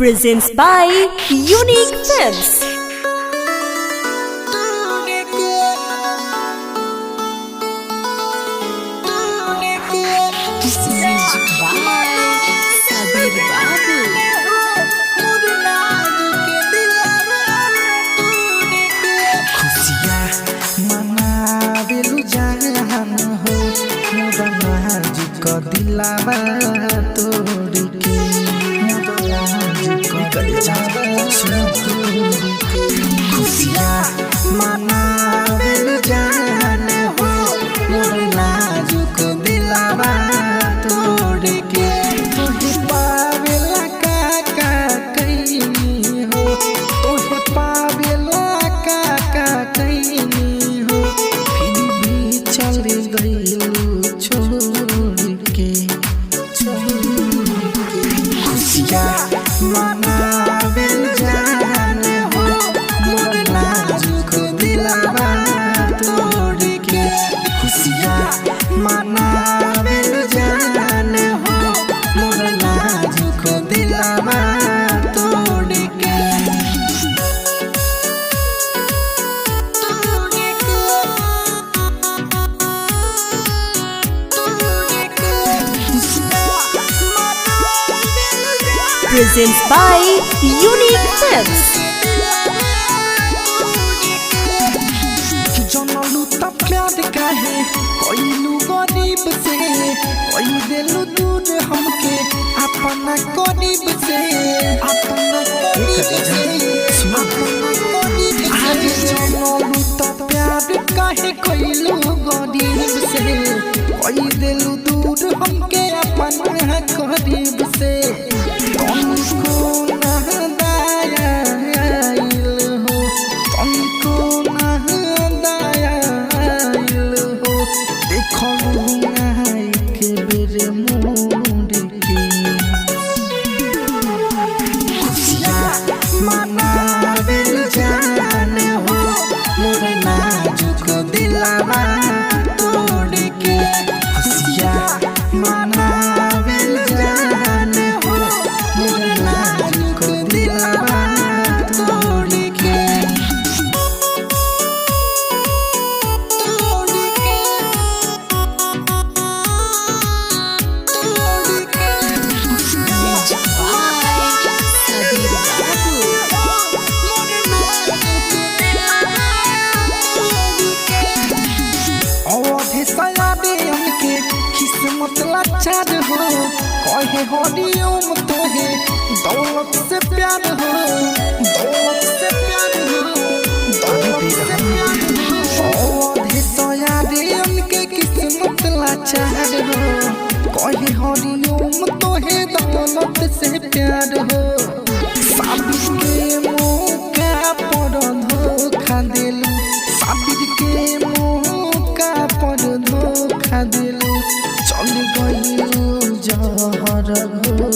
presents by Unique Films. Music by Sabir Babu. खुशियाँ मनावेलु जहान हो मोरा नाजुक दिलावा तोड़ के मोरा नाजुक दिलावा तोड़ के खुशियाँ मनावेलु जहान हो मोरा नाजुक दिलावा तोड़ के तुझे पावेला का कहीं हो तुझे पावेला का कहीं हो फिर भी चल गई छोड़ के खुशियाँ मनावेल जान हो मोर नाजुक दिलावा तोड़ के खुशियाँ मनावेल जान हो मोर नाजुक दिलावा तोड़ के Presents by Unique Films. जनलू तब प्यार काहे कोइलू गरीब से कोई देलू दूर हमके अपना गरीब से अपना गरीब से जनलू तब प्यार काहे कोइलू गरीब से कोई देलू दूर हमके अपना गरीब से तुमको ना दया हो तुमको ना दया हो देखो के बेरे मोड़ के खुशियाँ मनावेल जान हो मोर नाजुक दिलावा तोड़ के खुशियाँ मनावेल जान हो मोर नाजुक दिलावा तोड़ के Music by Sabir Babu. अवधि सयाबे हमके किस्मत लाचार हो कहे हरिओम तोहे दौलत से प्यार हो दौलत से प्यार हो दौलत से प्यार हो अवधि सयाबे हमके किस्मत लाचार हो कहे हरिओम तोहे दौलत से प्यार हो साबिर के मौका पर धोखा दिलू साबिर के मौका पर धोखा दिलू चल गई जहर हो